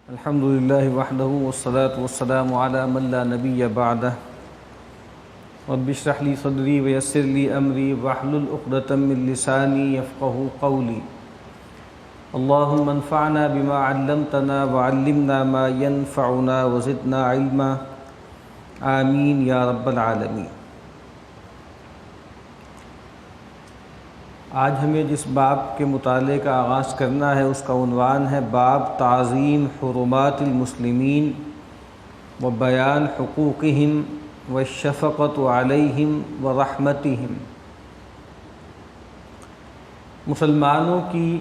الحمد للہ وحدہ والصلاة والسلام علی من لا نبی بعدہ رب اشرح لی صدری ویسر لی امری واحلل عقدۃ من لسانی یفقہوا قولی اللہم انفعنا بما علمتنا وعلمنا ما ينفعنا وزدنا علما آمین یا رب العالمین۔ آج ہمیں جس باب کے مطالعے کا آغاز کرنا ہے اس کا عنوان ہے باب تعظیم حرمات المسلمین و بیان حقوقہم والشفقۃ علیہم ورحمتہم۔ مسلمانوں کی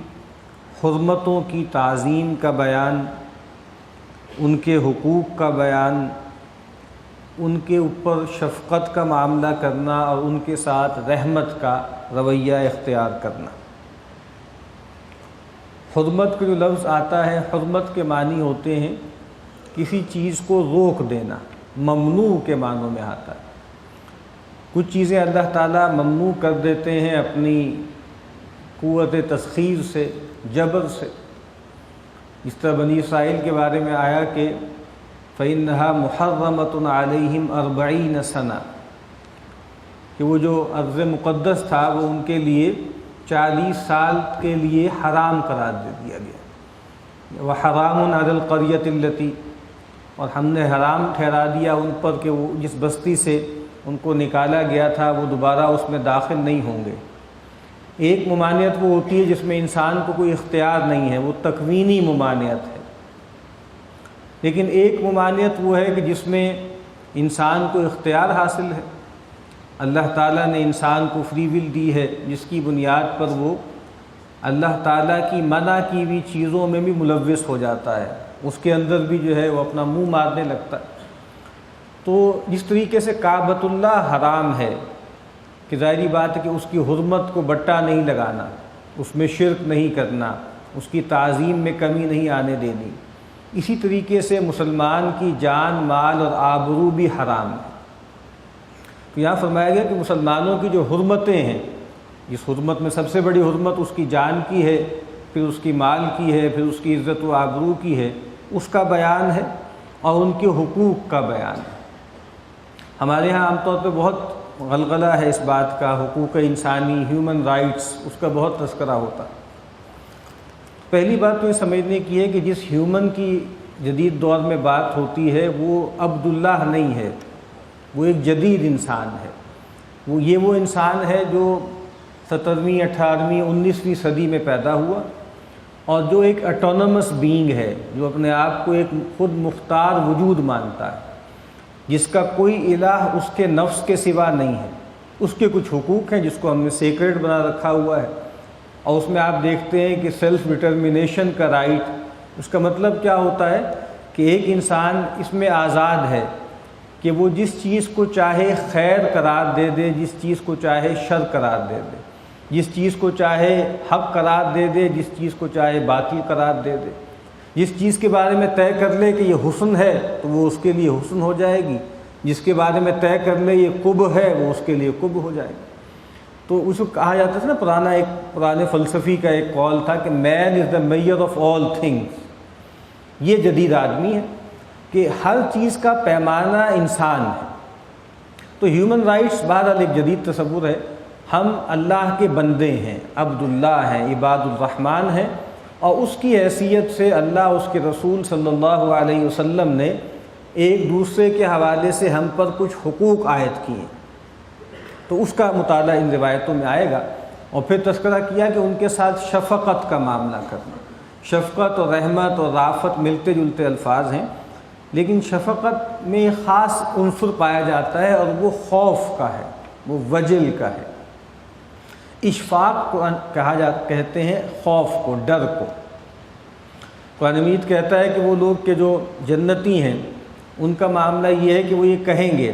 حرمتوں کی تعظیم کا بیان، ان کے حقوق کا بیان، ان کے اوپر شفقت کا معاملہ کرنا اور ان کے ساتھ رحمت کا رویہ اختیار کرنا۔ حرمت کا جو لفظ آتا ہے، حرمت کے معنی ہوتے ہیں کسی چیز کو روک دینا، ممنوع کے معنوں میں آتا ہے۔ کچھ چیزیں اللہ تعالیٰ ممنوع کر دیتے ہیں اپنی قوت تسخیر سے، جبر سے۔ اس طرح بنی اسرائیل کے بارے میں آیا کہ فَإِنَّهَا مُحَرَّمَةٌ عَلَيْهِمْ 40 سنہ، کہ وہ جو ارض مقدس تھا وہ ان کے لیے 40 سال کے لیے حرام قرار دے دیا گیا۔ وَحَرَامٌ عَلَى الْقَرْيَةِ الَّتِي، اور ہم نے حرام ٹھہرا دیا ان پر کہ وہ جس بستی سے ان کو نکالا گیا تھا وہ دوبارہ اس میں داخل نہیں ہوں گے۔ ایک ممانعت وہ ہوتی ہے جس میں انسان کو کوئی اختیار نہیں ہے، وہ تکوینی ممانعت ہے۔ لیکن ایک ممانعت وہ ہے کہ جس میں انسان کو اختیار حاصل ہے، اللہ تعالیٰ نے انسان کو فری ول دی ہے، جس کی بنیاد پر وہ اللہ تعالیٰ کی منع کی ہوئی چیزوں میں بھی ملوث ہو جاتا ہے، اس کے اندر بھی جو ہے وہ اپنا منہ مارنے لگتا ہے۔ تو جس طریقے سے کعبۃ اللہ حرام ہے کہ ظاہری بات ہے کہ اس کی حرمت کو بٹا نہیں لگانا، اس میں شرک نہیں کرنا، اس کی تعظیم میں کمی نہیں آنے دینی، اسی طریقے سے مسلمان کی جان، مال اور آبرو بھی حرام ہے۔ تو یہاں فرمایا گیا کہ مسلمانوں کی جو حرمتیں ہیں، اس حرمت میں سب سے بڑی حرمت اس کی جان کی ہے، پھر اس کی مال کی ہے، پھر اس کی عزت و آبرو کی ہے، اس کا بیان ہے اور ان کے حقوق کا بیان ہے۔ ہمارے ہاں عام طور پہ بہت غلغلہ ہے اس بات کا، حقوق انسانی، ہیومن رائٹس، اس کا بہت تذکرہ ہوتا ہے۔ پہلی بات تو یہ سمجھنے کی ہے کہ جس ہیومن کی جدید دور میں بات ہوتی ہے وہ عبداللہ نہیں ہے، وہ ایک جدید انسان ہے۔ وہ انسان ہے جو 17ویں، 18ویں، 19ویں صدی میں پیدا ہوا اور جو ایک اٹونومس بینگ ہے، جو اپنے آپ کو ایک خود مختار وجود مانتا ہے، جس کا کوئی الہ اس کے نفس کے سوا نہیں ہے۔ اس کے کچھ حقوق ہیں جس کو ہم نے سیکریٹ بنا رکھا ہوا ہے، اور اس میں آپ دیکھتے ہیں کہ سیلف ڈٹرمنیشن کا رائٹ، اس کا مطلب کیا ہوتا ہے کہ ایک انسان اس میں آزاد ہے کہ وہ جس چیز کو چاہے خیر قرار دے دے، جس چیز کو چاہے شر قرار دے دے، جس چیز کو چاہے حق قرار دے دے، جس چیز کو چاہے باطل قرار دے دے، جس چیز کے بارے میں طے کر لے کہ یہ حسن ہے تو وہ اس کے لیے حسن ہو جائے گی، جس کے بارے میں طے کر لے یہ قبح ہے وہ اس کے لیے قبح ہو جائے گی۔ تو اس کو کہا جاتا تھا نا، پرانے فلسفی کا ایک قول تھا کہ مین از دا میئر آف آل تھنگس۔ یہ جدید آدمی ہے کہ ہر چیز کا پیمانہ انسان ہے۔ تو ہیومن رائٹس بہرحال ایک جدید تصور ہے۔ ہم اللہ کے بندے ہیں، عبداللہ ہیں، عباد الرحمن ہیں، اور اس کی حیثیت سے اللہ، اس کے رسول صلی اللہ علیہ وسلم نے ایک دوسرے کے حوالے سے ہم پر کچھ حقوق عائد کیے، تو اس کا مطالعہ ان روایتوں میں آئے گا۔ اور پھر تذکرہ کیا کہ ان کے ساتھ شفقت کا معاملہ کرنا۔ شفقت اور رحمت اور رافت ملتے جلتے الفاظ ہیں، لیکن شفقت میں ایک خاص عنصر پایا جاتا ہے اور وہ خوف کا ہے، وہ وجل کا ہے۔ اشفاق کو کہتے ہیں خوف کو، ڈر کو۔ قرآن مجید کہتا ہے کہ وہ لوگ کہ جو جنتی ہیں ان کا معاملہ یہ ہے کہ وہ یہ کہیں گے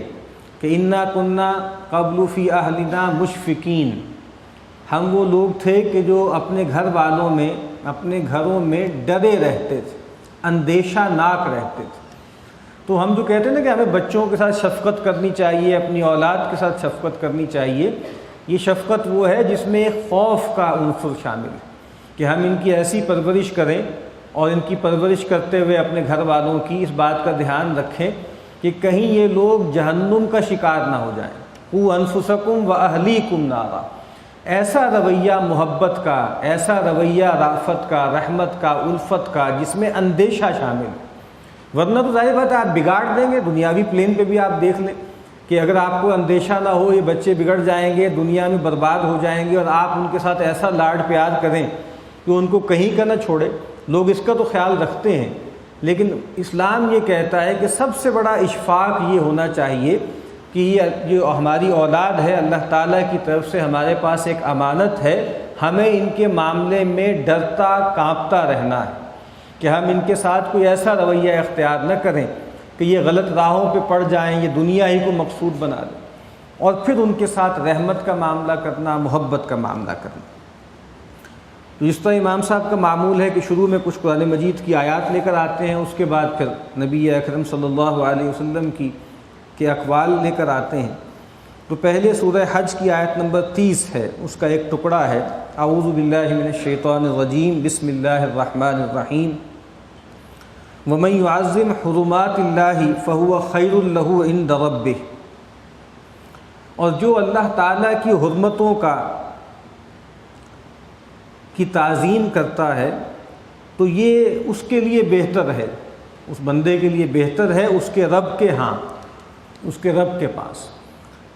کہ انا کننا قبل فی اہلنا مشفقین، ہم وہ لوگ تھے کہ جو اپنے گھر والوں میں، اپنے گھروں میں ڈرے رہتے تھے، اندیشہ ناک رہتے تھے۔ تو ہم جو کہتے ہیں نا کہ ہمیں بچوں کے ساتھ شفقت کرنی چاہیے، اپنی اولاد کے ساتھ شفقت کرنی چاہیے، یہ شفقت وہ ہے جس میں ایک خوف کا عنصر شامل ہے کہ ہم ان کی ایسی پرورش کریں اور ان کی پرورش کرتے ہوئے اپنے گھر والوں کی اس بات کا دھیان رکھیں کہ کہیں یہ لوگ جہنم کا شکار نہ ہو جائیں۔ قوا انفسکم واہلیکم نارا، ایسا رویہ محبت کا، ایسا رویہ رافت کا، رحمت کا، الفت کا، جس میں اندیشہ شامل ہے۔ ورنہ تو ظاہر بات ہے آپ بگاڑ دیں گے، دنیاوی پلین پہ بھی آپ دیکھ لیں کہ اگر آپ کو اندیشہ نہ ہو یہ بچے بگڑ جائیں گے، دنیا میں برباد ہو جائیں گے، اور آپ ان کے ساتھ ایسا لاڈ پیار کریں کہ ان کو کہیں کا نہ چھوڑے، لوگ اس کا تو خیال رکھتے ہیں، لیکن اسلام یہ کہتا ہے کہ سب سے بڑا اشفاق یہ ہونا چاہیے کہ یہ جو ہماری اولاد ہے اللہ تعالیٰ کی طرف سے ہمارے پاس ایک امانت ہے، ہمیں ان کے معاملے میں ڈرتا کانپتا رہنا ہے کہ ہم ان کے ساتھ کوئی ایسا رویہ اختیار نہ کریں کہ یہ غلط راہوں پہ پڑ جائیں، یہ دنیا ہی کو مقصود بنا لیں، اور پھر ان کے ساتھ رحمت کا معاملہ کرنا، محبت کا معاملہ کرنا۔ تو اس طرح امام صاحب کا معمول ہے کہ شروع میں کچھ قرآن مجید کی آیات لے کر آتے ہیں، اس کے بعد پھر نبی اکرم صلی اللہ علیہ وسلم کے اقوال لے کر آتے ہیں۔ تو پہلے سورہ حج کی آیت نمبر 30 ہے، اس کا ایک ٹکڑا ہے، اعوذ باللہ من الشیطان الرجیم، بسم اللہ الرحمن الرحیم، وَمَن يُعَظِّمْ حُرُمَاتِ اللَّهِ فَهُوَ خَيْرٌ لَهُ عِندَ رَبِّهِ، اور جو اللہ تعالیٰ کی حرمتوں کی تعظیم کرتا ہے تو یہ اس کے لیے بہتر ہے، اس بندے کے لیے بہتر ہے اس کے رب کے ہاں، اس کے رب کے پاس۔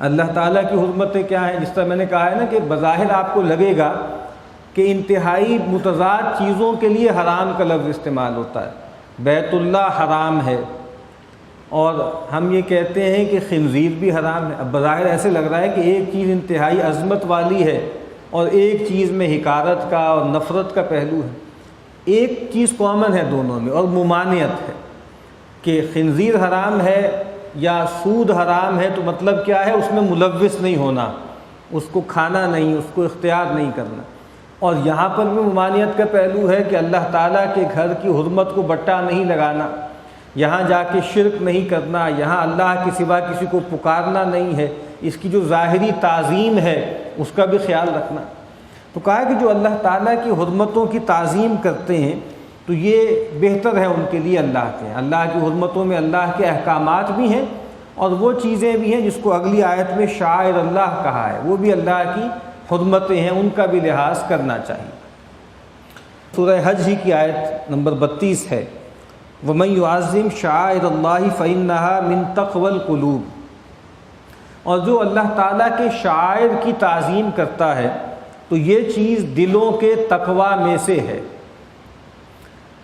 اللہ تعالیٰ کی حرمتیں کیا ہیں؟ جس طرح میں نے کہا ہے نا کہ بظاہر آپ کو لگے گا کہ انتہائی متضاد چیزوں کے لیے حرام کا لفظ استعمال ہوتا ہے، بیت اللہ حرام ہے، اور ہم یہ کہتے ہیں کہ خنزیر بھی حرام ہے۔ اب بظاہر ایسے لگ رہا ہے کہ ایک چیز انتہائی عظمت والی ہے اور ایک چیز میں حقارت کا اور نفرت کا پہلو ہے۔ ایک چیز کامن ہے دونوں میں اور ممانعت ہے کہ خنزیر حرام ہے یا سود حرام ہے، تو مطلب کیا ہے؟ اس میں ملوث نہیں ہونا، اس کو کھانا نہیں، اس کو اختیار نہیں کرنا۔ اور یہاں پر بھی ممانعت کا پہلو ہے کہ اللہ تعالیٰ کے گھر کی حرمت کو بٹا نہیں لگانا، یہاں جا کے شرک نہیں کرنا، یہاں اللہ کے سوا کسی کو پکارنا نہیں ہے، اس کی جو ظاہری تعظیم ہے اس کا بھی خیال رکھنا۔ تو کہا کہ جو اللہ تعالیٰ کی حرمتوں کی تعظیم کرتے ہیں تو یہ بہتر ہے ان کے لیے اللہ کے، اللہ کی حرمتوں میں اللہ کے احکامات بھی ہیں اور وہ چیزیں بھی ہیں جس کو اگلی آیت میں شعائر اللہ کہا ہے، وہ بھی اللہ کی حرمتیں ہیں، ان کا بھی لحاظ کرنا چاہیے۔ سورہ حج ہی کی آیت نمبر 32 ہے، وَمَن يُعَظِّمْ شَعَائِرَ اللَّهِ فَإِنَّهَا مِن تَقْوَى الْقُلُوبِ، اور جو اللہ تعالیٰ کے شعائر کی تعظیم کرتا ہے تو یہ چیز دلوں کے تقوی میں سے ہے۔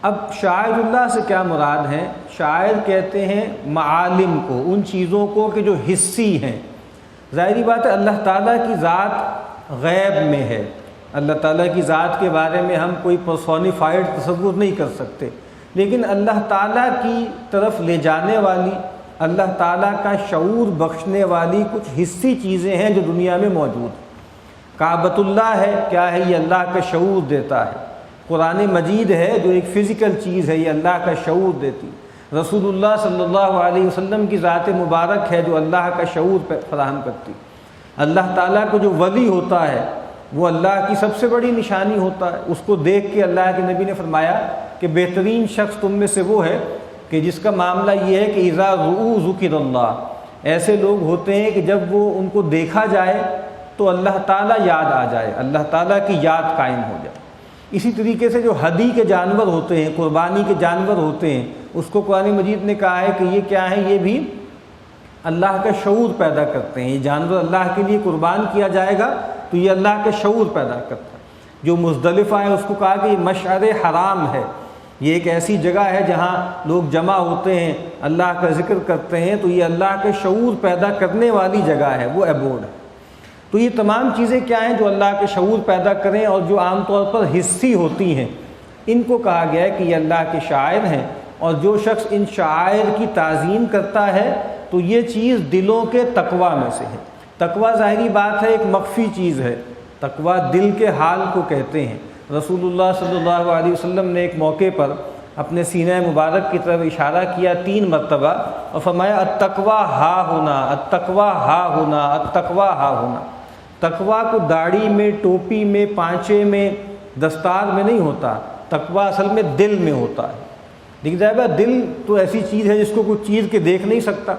اب شعائر اللہ سے کیا مراد ہے؟ شاعر کہتے ہیں معالم کو، ان چیزوں کو کہ جو حسی ہیں۔ ظاہری بات ہے اللہ تعالیٰ کی ذات غیب میں ہے، اللہ تعالیٰ کی ذات کے بارے میں ہم کوئی پرسونیفائڈ تصور نہیں کر سکتے، لیکن اللہ تعالیٰ کی طرف لے جانے والی، اللہ تعالیٰ کا شعور بخشنے والی کچھ حسی چیزیں ہیں جو دنیا میں موجود ہیں۔ کعبۃ اللہ ہے، کیا ہے؟ یہ اللہ کا شعور دیتا ہے۔ قرآن مجید ہے جو ایک فزیکل چیز ہے، یہ اللہ کا شعور دیتی۔ رسول اللہ صلی اللہ علیہ وسلم کی ذات مبارک ہے جو اللہ کا شعور فراہم کرتی۔ اللہ تعالیٰ کو جو ولی ہوتا ہے وہ اللہ کی سب سے بڑی نشانی ہوتا ہے، اس کو دیکھ کے اللہ کے نبی نے فرمایا کہ بہترین شخص تم میں سے وہ ہے کہ جس کا معاملہ یہ ہے کہ اذا رؤوا ذکر اللہ، ایسے لوگ ہوتے ہیں کہ جب وہ ان کو دیکھا جائے تو اللہ تعالیٰ یاد آ جائے، اللہ تعالیٰ کی یاد قائم ہو جائے۔ اسی طریقے سے جو ہدی کے جانور ہوتے ہیں، قربانی کے جانور ہوتے ہیں، اس کو قرآن مجید نے کہا ہے کہ یہ کیا ہے؟ یہ بھی اللہ کا شعور پیدا کرتے ہیں۔ یہ جانور اللہ کے لیے قربان کیا جائے گا تو یہ اللہ کا شعور پیدا کرتا ہے۔ جو مزدلفہ ہے اس کو کہا کہ یہ مشعر حرام ہے، یہ ایک ایسی جگہ ہے جہاں لوگ جمع ہوتے ہیں، اللہ کا ذکر کرتے ہیں، تو یہ اللہ کا شعور پیدا کرنے والی جگہ ہے، وہ ایبوڈ ہے۔ تو یہ تمام چیزیں کیا ہیں؟ جو اللہ کے شعور پیدا کریں اور جو عام طور پر حسی ہوتی ہیں، ان کو کہا گیا ہے کہ یہ اللہ کے شاعر ہیں، اور جو شخص ان شعائر کی تعظیم کرتا ہے تو یہ چیز دلوں کے تقوی میں سے ہے۔ تقوی ظاہری بات ہے ایک مخفی چیز ہے، تقوی دل کے حال کو کہتے ہیں۔ رسول اللہ صلی اللہ علیہ وسلم نے ایک موقع پر اپنے سینہ مبارک کی طرف اشارہ کیا 3 مرتبہ اور فرمایا التقوی ہا ہونا، التقوی ہا ہونا، التقوی ہا ہونا۔ تقوی کو داڑھی میں، ٹوپی میں، پانچے میں، دستار میں نہیں ہوتا، تقویٰ اصل میں دل میں ہوتا ہے۔ دیکھ جائے گا دل تو ایسی چیز ہے جس کو کوئی چیر کے دیکھ نہیں سکتا۔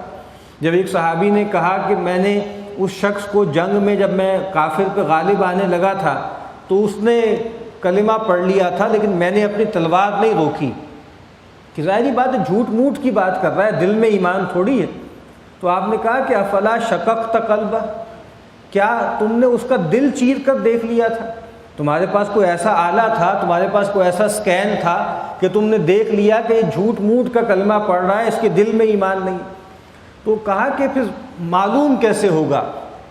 جب ایک صحابی نے کہا کہ میں نے اس شخص کو جنگ میں جب میں کافر پہ غالب آنے لگا تھا تو اس نے کلمہ پڑھ لیا تھا لیکن میں نے اپنی تلوار نہیں روکی، کہ ظاہری بات ہے جھوٹ موٹ کی بات کر رہا ہے، دل میں ایمان تھوڑی ہے۔ تو آپ نے کہا کہ افلا شققت قلبہ، کیا تم نے اس کا دل چیر کر دیکھ لیا تھا؟ تمہارے پاس کوئی ایسا آلہ تھا، تمہارے پاس کوئی ایسا سکین تھا کہ تم نے دیکھ لیا کہ یہ جھوٹ موٹ کا کلمہ پڑھ رہا ہے، اس کے دل میں ایمان نہیں؟ تو کہا کہ پھر معلوم کیسے ہوگا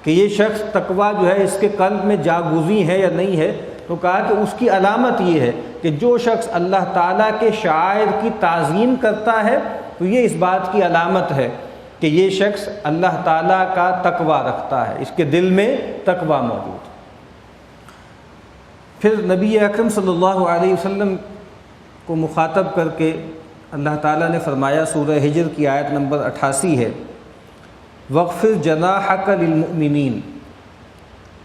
کہ یہ شخص تقویٰ جو ہے اس کے قلب میں جاگزی ہے یا نہیں ہے؟ تو کہا کہ اس کی علامت یہ ہے کہ جو شخص اللہ تعالیٰ کے شعائر کی تعظیم کرتا ہے تو یہ اس بات کی علامت ہے کہ یہ شخص اللہ تعالیٰ کا تقویٰ رکھتا ہے، اس کے دل میں تقویٰ موجود ہے۔ پھر نبی اکرم صلی اللہ علیہ وسلم کو مخاطب کر کے اللہ تعالیٰ نے فرمایا، سورہ ہجر کی آیت نمبر 88 ہے، وَاخْفِضْ جَنَاحَكَ لِلْمُؤْمِنِينَ،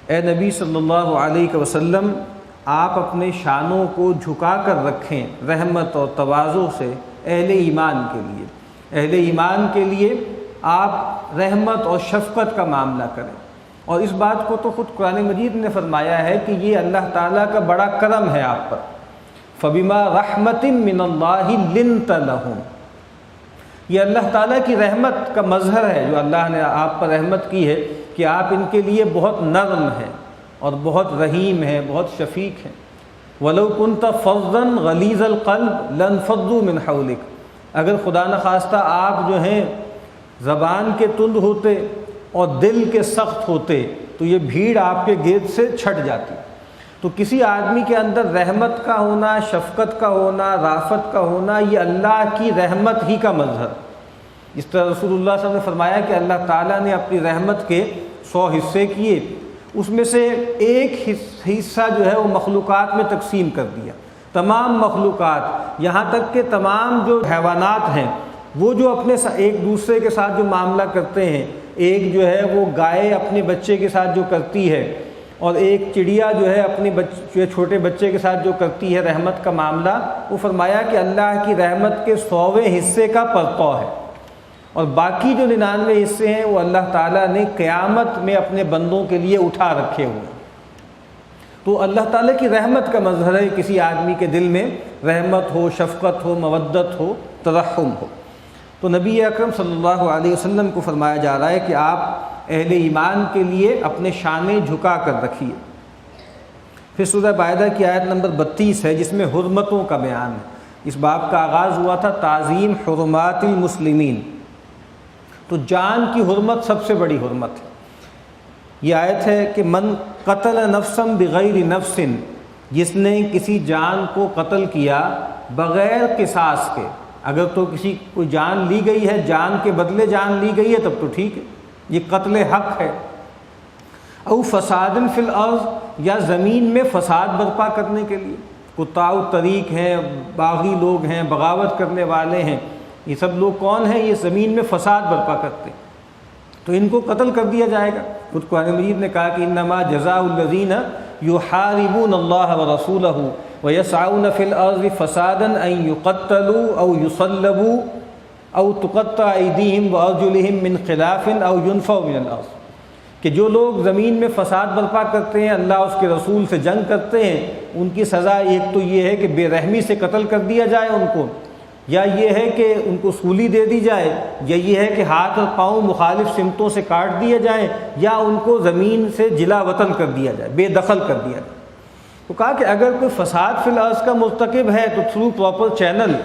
اے نبی صلی اللہ علیہ وسلم آپ اپنے شانوں کو جھکا کر رکھیں رحمت اور تواضع سے اہل ایمان کے لیے، اہل ایمان کے لیے آپ رحمت اور شفقت کا معاملہ کریں۔ اور اس بات کو تو خود قرآن مجید نے فرمایا ہے کہ یہ اللہ تعالیٰ کا بڑا کرم ہے آپ پر، فَبِمَا رَحْمَةٍ مِّنَ اللَّهِ لِنْتَ لَهُمْ، یہ اللہ تعالیٰ کی رحمت کا مظہر ہے جو اللہ نے آپ پر رحمت کی ہے کہ آپ ان کے لیے بہت نرم ہیں اور بہت رحیم ہیں، بہت شفیق ہیں۔ وَلَوْ كُنْتَ فَظًّا غَلِيظَ الْقَلْبِ لَانفَضُّوا مِنْ حَوْلِكَ، اگر خدا نخواستہ آپ جو ہیں زبان کے تند ہوتے اور دل کے سخت ہوتے تو یہ بھیڑ آپ کے گرد سے چھٹ جاتی۔ تو کسی آدمی کے اندر رحمت کا ہونا، شفقت کا ہونا، رافت کا ہونا، یہ اللہ کی رحمت ہی کا مظہر۔ اس طرح رسول اللہ صلی اللہ علیہ وسلم نے فرمایا کہ اللہ تعالیٰ نے اپنی رحمت کے 100 حصے کیے، اس میں سے ایک حصہ جو ہے وہ مخلوقات میں تقسیم کر دیا۔ تمام مخلوقات، یہاں تک کہ تمام جو حیوانات ہیں وہ جو اپنے ایک دوسرے کے ساتھ جو معاملہ کرتے ہیں، ایک جو ہے وہ گائے اپنے بچے کے ساتھ جو کرتی ہے اور ایک چڑیا جو ہے اپنے چھوٹے بچے کے ساتھ جو کرتی ہے رحمت کا معاملہ، وہ فرمایا کہ اللہ کی رحمت کے 100ویں حصے کا پرتو ہے، اور باقی جو 99 حصے ہیں وہ اللہ تعالیٰ نے قیامت میں اپنے بندوں کے لیے اٹھا رکھے ہوئے ہیں۔ تو اللہ تعالیٰ کی رحمت کا مظہر ہے کسی آدمی کے دل میں رحمت ہو، شفقت ہو، مودت ہو، ترحم ہو۔ تو نبی اکرم صلی اللہ علیہ وسلم کو فرمایا جا رہا ہے کہ آپ اہل ایمان کے لیے اپنے شانے جھکا کر رکھیے۔ پھر سورہ مائدہ کی آیت نمبر 32 ہے جس میں حرمتوں کا بیان ہے۔ اس باب کا آغاز ہوا تھا تعظیم حرمات المسلمین، تو جان کی حرمت سب سے بڑی حرمت ہے۔ یہ آیت ہے کہ من قتل نفسا بغیر نفس، جس نے کسی جان کو قتل کیا بغیر قصاص کے، اگر تو کسی کوئی جان لی گئی ہے، جان کے بدلے جان لی گئی ہے تب تو ٹھیک ہے، یہ قتل حق ہے۔ او فساد فی الارض، یا زمین میں فساد برپا کرنے کے لیے، قطاع الطریق ہیں، باغی لوگ ہیں، بغاوت کرنے والے ہیں، یہ سب لوگ کون ہیں؟ یہ زمین میں فساد برپا کرتے ہیں، تو ان کو قتل کر دیا جائے گا۔ خود قرآن مجید نے کہا کہ انما جزاء الذین یحاربون اللہ ورسولہ ویسعون فی الارض فسادا ان یقتلوا او یصلبوا او تقطع ایدیہم وارجلہم من خلاف او ینفوا من الارض، کہ جو لوگ زمین میں فساد برپا کرتے ہیں، اللہ اس کے رسول سے جنگ کرتے ہیں، ان کی سزا ایک تو یہ ہے کہ بے رحمی سے قتل کر دیا جائے ان کو، یا یہ ہے کہ ان کو سولی دے دی جائے، یا یہ ہے کہ ہاتھ اور پاؤں مخالف سمتوں سے کاٹ دیے جائیں، یا ان کو زمین سے جلا وطن کر دیا جائے، بے دخل کر دیا جائے۔ تو کہا کہ اگر کوئی فساد فی الارض کا مرتکب ہے تو تھرو پراپر چینل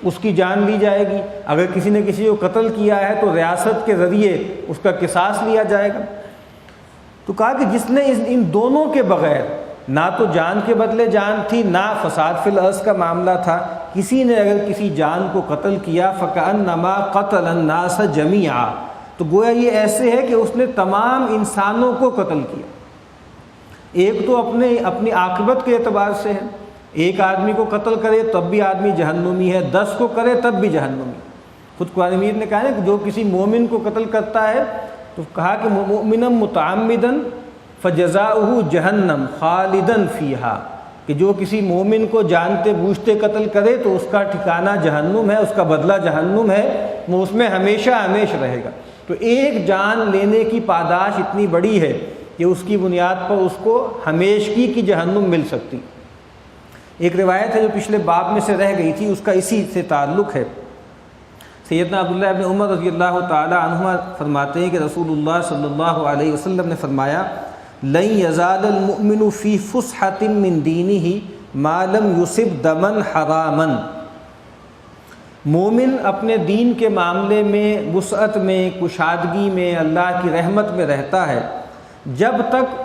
اس کی جان لی جائے گی، اگر کسی نے کسی کو قتل کیا ہے تو ریاست کے ذریعے اس کا قصاص لیا جائے گا۔ تو کہا کہ جس نے ان دونوں کے بغیر، نہ تو جان کے بدلے جان تھی، نہ فساد فی الارض کا معاملہ تھا، کسی نے اگر کسی جان کو قتل کیا فکأنما قتل الناس جمیعا، تو گویا یہ ایسے ہے کہ اس نے تمام انسانوں کو قتل کیا۔ ایک تو اپنی عاقبت کے اعتبار سے ہے، ایک آدمی کو قتل کرے تب بھی آدمی جہنمی ہے، 10 کو کرے تب بھی جہنمی۔ خود قرآن مجید نے کہا ہے کہ جو کسی مومن کو قتل کرتا ہے تو کہا کہ مؤمنا متعمدا فجزاؤہ جہنم خالدا فیہا، کہ جو کسی مومن کو جانتے بوجھتے قتل کرے تو اس کا ٹھکانہ جہنم ہے، اس کا بدلہ جہنم ہے، وہ اس میں ہمیشہ ہمیشہ رہے گا۔ تو ایک جان لینے کی پاداش اتنی بڑی ہے کہ اس کی بنیاد پر اس کو ہمیشگی کی جہنم مل سکتی۔ ایک روایت ہے جو پچھلے باب میں سے رہ گئی تھی، اس کا اسی سے تعلق ہے۔ سیدنا عبداللہ ابن عمر رضی اللہ تعالی عنہما فرماتے ہیں کہ رسول اللہ صلی اللہ علیہ وسلم نے فرمایا لن یزال المؤمن فی فسحۃ من دینہ ما لم یصب دما حراما، مومن اپنے دین کے معاملے میں وسعت میں، کشادگی میں، اللہ کی رحمت میں رہتا ہے جب تک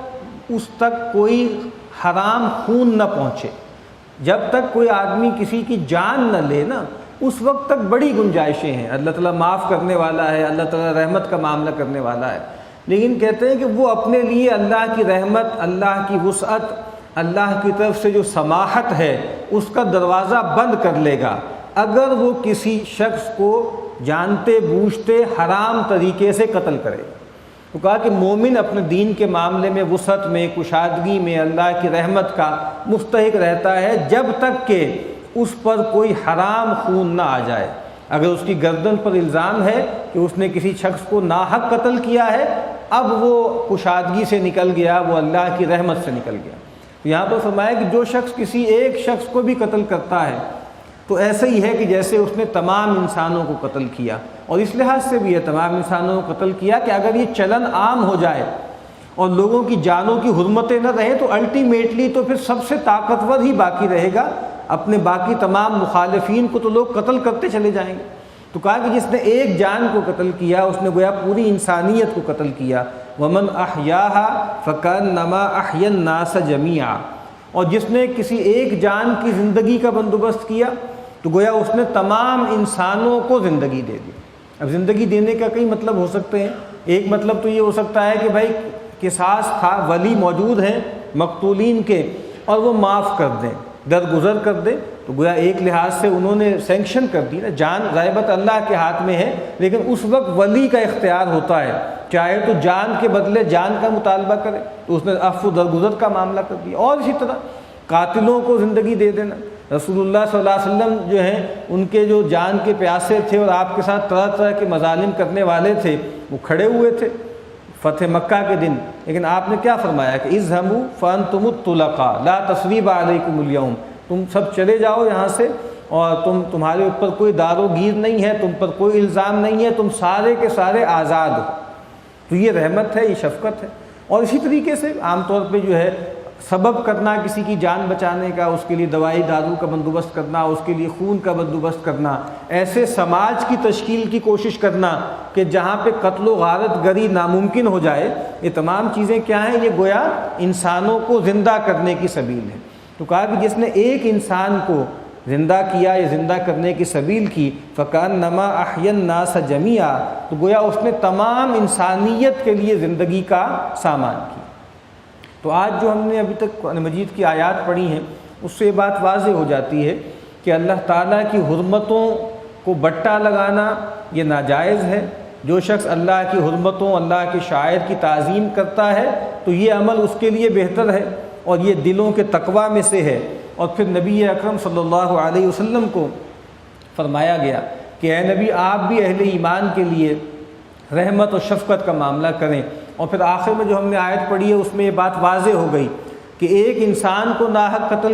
اس تک کوئی حرام خون نہ پہنچے، جب تک کوئی آدمی کسی کی جان نہ لے نا، اس وقت تک بڑی گنجائشیں ہیں، اللہ تعالیٰ معاف کرنے والا ہے، اللہ تعالیٰ رحمت کا معاملہ کرنے والا ہے۔ لیکن کہتے ہیں کہ وہ اپنے لیے اللہ کی رحمت، اللہ کی وسعت، اللہ کی طرف سے جو سماحت ہے اس کا دروازہ بند کر لے گا اگر وہ کسی شخص کو جانتے بوجھتے حرام طریقے سے قتل کرے۔ تو کہا کہ مومن اپنے دین کے معاملے میں وسعت میں، کشادگی میں اللہ کی رحمت کا مستحق رہتا ہے جب تک کہ اس پر کوئی حرام خون نہ آ جائے۔ اگر اس کی گردن پر الزام ہے کہ اس نے کسی شخص کو ناحق قتل کیا ہے، اب وہ کشادگی سے نکل گیا، وہ اللہ کی رحمت سے نکل گیا۔ یہاں پر فرمایا کہ جو شخص کسی ایک شخص کو بھی قتل کرتا ہے تو ایسا ہی ہے کہ جیسے اس نے تمام انسانوں کو قتل کیا۔ اور اس لحاظ سے بھی ہے تمام انسانوں کو قتل کیا کہ اگر یہ چلن عام ہو جائے اور لوگوں کی جانوں کی حرمتیں نہ رہیں تو الٹیمیٹلی تو پھر سب سے طاقتور ہی باقی رہے گا، اپنے باقی تمام مخالفین کو تو لوگ قتل کرتے چلے جائیں گے۔ تو کہا کہ جس نے ایک جان کو قتل کیا اس نے گویا پوری انسانیت کو قتل کیا۔ وَمَنْ أَحْيَاهَا فَكَأَنَّمَا أَحْيَا النَّاسَ جَمِيعًا، اور جس نے کسی ایک جان کی زندگی کا بندوبست کیا تو گویا اس نے تمام انسانوں کو زندگی دے دی۔ اب زندگی دینے کا کئی مطلب ہو سکتے ہیں۔ ایک مطلب تو یہ ہو سکتا ہے کہ بھائی قصاص تھا، ولی موجود ہیں مقتولین کے اور وہ معاف کر دیں، درگزر کر دیں، تو گویا ایک لحاظ سے انہوں نے سینکشن کر دی نا، جان غیبت اللہ کے ہاتھ میں ہے، لیکن اس وقت ولی کا اختیار ہوتا ہے، چاہے تو جان کے بدلے جان کا مطالبہ کرے، تو اس نے عفو درگزر کا معاملہ کر دیا۔ اور اسی طرح قاتلوں کو زندگی دے دینا۔ رسول اللہ صلی اللہ علیہ وسلم جو ہیں ان کے جو جان کے پیاسے تھے اور آپ کے ساتھ طرح طرح کے مظالم کرنے والے تھے، وہ کھڑے ہوئے تھے فتح مکہ کے دن، لیکن آپ نے کیا فرمایا کہ اذهبوا فانتم الطلقاء لا تثریب علیکم اليوم، تم سب چلے جاؤ یہاں سے اور تمہارے اوپر کوئی دار و گیر نہیں ہے، تم پر کوئی الزام نہیں ہے، تم سارے کے سارے آزاد ہو۔ تو یہ رحمت ہے، یہ شفقت ہے۔ اور اسی طریقے سے عام طور پہ جو ہے سبب کرنا کسی کی جان بچانے کا، اس کے لیے دوائی دارو کا بندوبست کرنا، اس کے لیے خون کا بندوبست کرنا، ایسے سماج کی تشکیل کی کوشش کرنا کہ جہاں پہ قتل و غارت گری ناممکن ہو جائے، یہ تمام چیزیں کیا ہیں؟ یہ گویا انسانوں کو زندہ کرنے کی سبیل ہے۔ تو کہا کہ جس نے ایک انسان کو زندہ کیا یا زندہ کرنے کی سبیل کی، فَكَأَنَّمَا أَحْيَا النَّاسَ جَمِيعًا، تو گویا اس نے تمام انسانیت کے لیے زندگی کا سامان کیا۔ تو آج جو ہم نے ابھی تک قرآن مجید کی آیات پڑھی ہیں اس سے یہ بات واضح ہو جاتی ہے کہ اللہ تعالیٰ کی حرمتوں کو بٹا لگانا یہ ناجائز ہے۔ جو شخص اللہ کی حرمتوں، اللہ کے شاعر کی تعظیم کرتا ہے تو یہ عمل اس کے لیے بہتر ہے اور یہ دلوں کے تقویٰ میں سے ہے۔ اور پھر نبی اکرم صلی اللہ علیہ وسلم کو فرمایا گیا کہ اے نبی آپ بھی اہل ایمان کے لیے رحمت و شفقت کا معاملہ کریں۔ اور پھر آخر میں جو ہم نے آیت پڑھی ہے اس میں یہ بات واضح ہو گئی کہ ایک انسان کو ناحق قتل